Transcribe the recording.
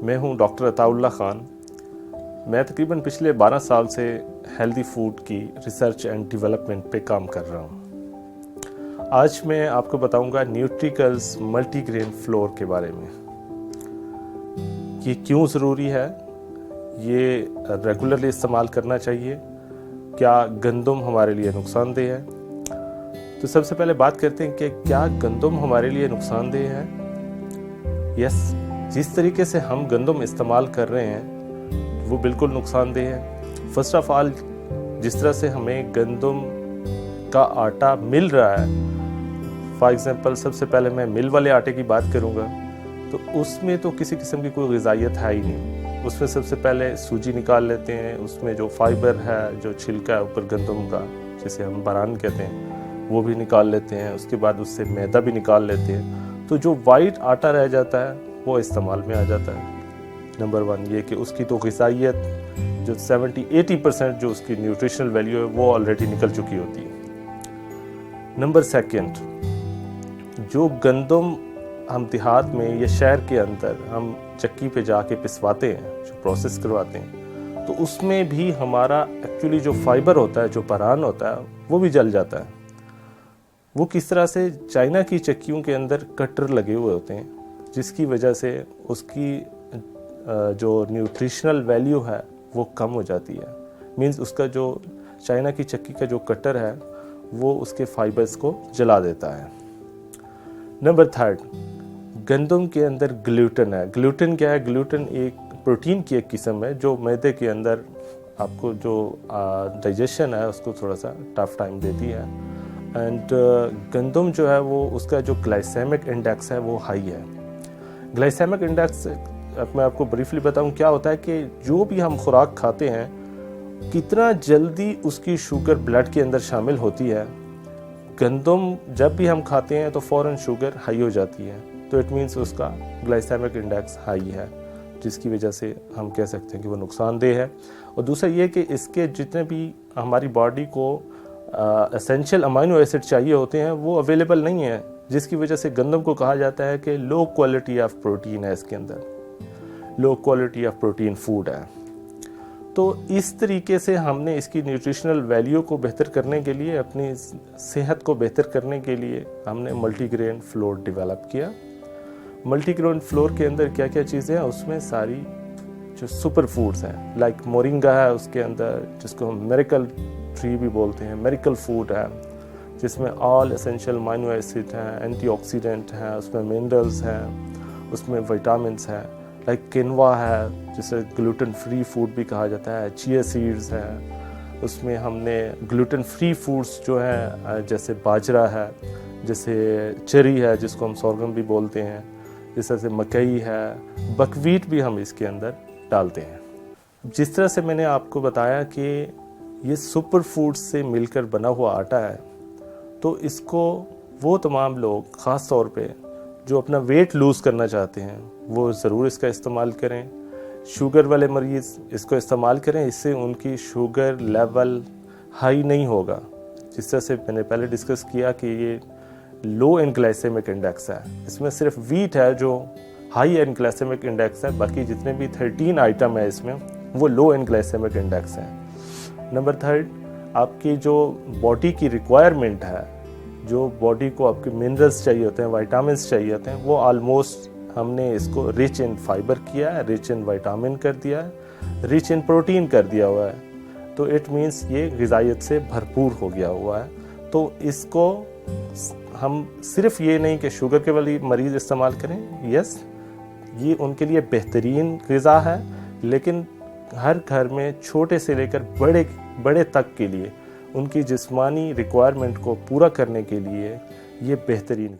मैं हूं डॉक्टर अताउल्लाह खान। मैं तकरीबन पिछले 12 साल से हेल्दी फूड की रिसर्च एंड डेवलपमेंट पे काम कर रहा हूं। आज मैं आपको बताऊंगा न्यूट्रिकल्स मल्टीग्रेन फ्लोर के बारे में। ये क्यों ज़रूरी है, ये रेगुलरली इस्तेमाल करना चाहिए, क्या गंदम हमारे लिए नुकसानदेह है। तो सबसे पहले बात करते हैं कि क्या गंदम हमारे लिए नुकसानदेह है। यस, जिस तरीके से हम गंदम इस्तेमाल कर रहे हैं वो बिल्कुल नुकसानदेह है। फर्स्ट ऑफ ऑल, जिस तरह से हमें गंदम का आटा मिल रहा है, फॉर एग्जांपल सबसे पहले मैं मिल वाले आटे की बात करूंगा, तो उसमें तो किसी किस्म की कोई ग़िज़ाइयत है ही नहीं। उसमें सबसे पहले सूजी निकाल लेते हैं, उसमें जो फाइबर है, जो छिलका है ऊपर गंदम का, जिसे हम बरान कहते हैं, वो भी निकाल लेते हैं। उसके बाद उससे मैदा भी निकाल लेते हैं, तो जो वाइट आटा रह जाता है वो इस्तेमाल में आ जाता है। नंबर 1 ये कि उसकी तो ग़िज़ाइयत जो 70-80% जो उसकी न्यूट्रिशनल वैल्यू है वो ऑलरेडी निकल चुकी होती है। नंबर 2, जो गंदम हम देहात में या शहर के अंदर हम चक्की पे जाके पिसवाते हैं, जो प्रोसेस करवाते हैं, तो उसमें भी हमारा एक्चुअली जो फाइबर होता है, जो परान होता है, वो भी जल जाता है। वो किस तरह से, चाइना की चक्कियों के अंदर कटर लगे हुए होते हैं, जिसकी वजह से उसकी जो न्यूट्रिशनल वैल्यू है वो कम हो जाती है। मींस उसका जो चाइना की चक्की का जो कटर है वो उसके फाइबर्स को जला देता है। नंबर 3, गंदम के अंदर ग्लूटेन है। ग्लूटेन क्या है? ग्लूटेन एक प्रोटीन की एक किस्म है जो मैदे के अंदर आपको जो डाइजेशन है उसको थोड़ा सा टफ टाइम देती है। एंड गंदम जो है वो उसका जो ग्लाइसेमिक इंडेक्स है वो हाई है। ग्लाइसेमिक इंडेक्स मैं आपको ब्रीफली बताऊं क्या होता है कि जो भी हम खुराक खाते हैं कितना जल्दी उसकी शुगर ब्लड के अंदर शामिल होती है। गंदम जब भी हम खाते हैं तो फ़ौरन शुगर हाई हो जाती है, तो इट मीन्स उसका ग्लाइसेमिक इंडेक्स हाई है, जिसकी वजह से हम कह सकते हैं कि वो नुकसानदेह है। और दूसरा ये कि इसके जितने भी हमारी बॉडी को एसेंशियल अमाइनो एसिड चाहिए होते हैं वो अवेलेबल नहीं है, जिसकी वजह से गंदम को कहा जाता है कि लो क्वालिटी ऑफ प्रोटीन है, इसके अंदर low quality of protein food है। तो इस तरीके से हमने इसकी न्यूट्रिशनल वैल्यू को बेहतर करने के लिए, अपनी सेहत को बेहतर करने के लिए हमने मल्टीग्रेन फ्लोर डेवलप किया। मल्टीग्रेन फ्लोर के अंदर क्या क्या चीज़ें हैं, उसमें सारी जो सुपर फूड्स हैं, लाइक मोरिंगा है उसके अंदर, जिसको हम मिरेकल ट्री भी बोलते हैं, मिरेकल फूड है, जिसमें ऑल एसेंशियल अमाइनो एसिड हैं, एंटीऑक्सीडेंट हैं, उसमें मिनरल्स हैं, उसमें विटामिन्स हैं। लाइक किनवा है, जिसे ग्लूटेन फ्री फूड भी कहा जाता है, चिया सीड्स हैं, उसमें हमने ग्लूटेन फ्री फूड्स जो हैं जैसे बाजरा है, जैसे चेरी है जिसको हम सोरगम भी बोलते हैं, जिस तरह से मकई है, बकवीट भी हम इसके अंदर डालते हैं। जिस तरह से मैंने आपको बताया कि ये सुपर फूड से मिलकर बना हुआ आटा है, तो इसको वो तमाम लोग ख़ास तौर पे जो अपना वेट लूज़ करना चाहते हैं वो ज़रूर इसका इस्तेमाल करें। शुगर वाले मरीज़ इसको इस्तेमाल करें, इससे उनकी शुगर लेवल हाई नहीं होगा। जिस तरह से मैंने पहले डिस्कस किया कि ये लो एंड ग्लाइसेमिक इंडेक्स है, इसमें सिर्फ वीट है जो हाई एंड ग्लाइसेमिक इंडेक्स है, बाकी जितने भी 13 आइटम है इसमें वो लो एंड ग्लाइसेमिक इंडेक्स हैं। नंबर 3, आपकी जो बॉडी की रिक्वायरमेंट है, जो बॉडी को आपके मिनरल्स चाहिए होते हैं, विटामिन्स चाहिए होते हैं, वो ऑलमोस्ट हमने इसको रिच इन फाइबर किया है, रिच इन विटामिन कर दिया है, रिच इन प्रोटीन कर दिया हुआ है। तो इट मीन्स ये ग़िज़ाइयत से भरपूर हो गया हुआ है। तो इसको हम सिर्फ ये नहीं कि शुगर के वाली मरीज़ इस्तेमाल करें, यस ये उनके लिए बेहतरीन ग़िज़ा है, लेकिन हर घर में छोटे से लेकर बड़े तक के लिए उनकी जिस्मानी रिक्वायरमेंट को पूरा करने के लिए ये बेहतरीन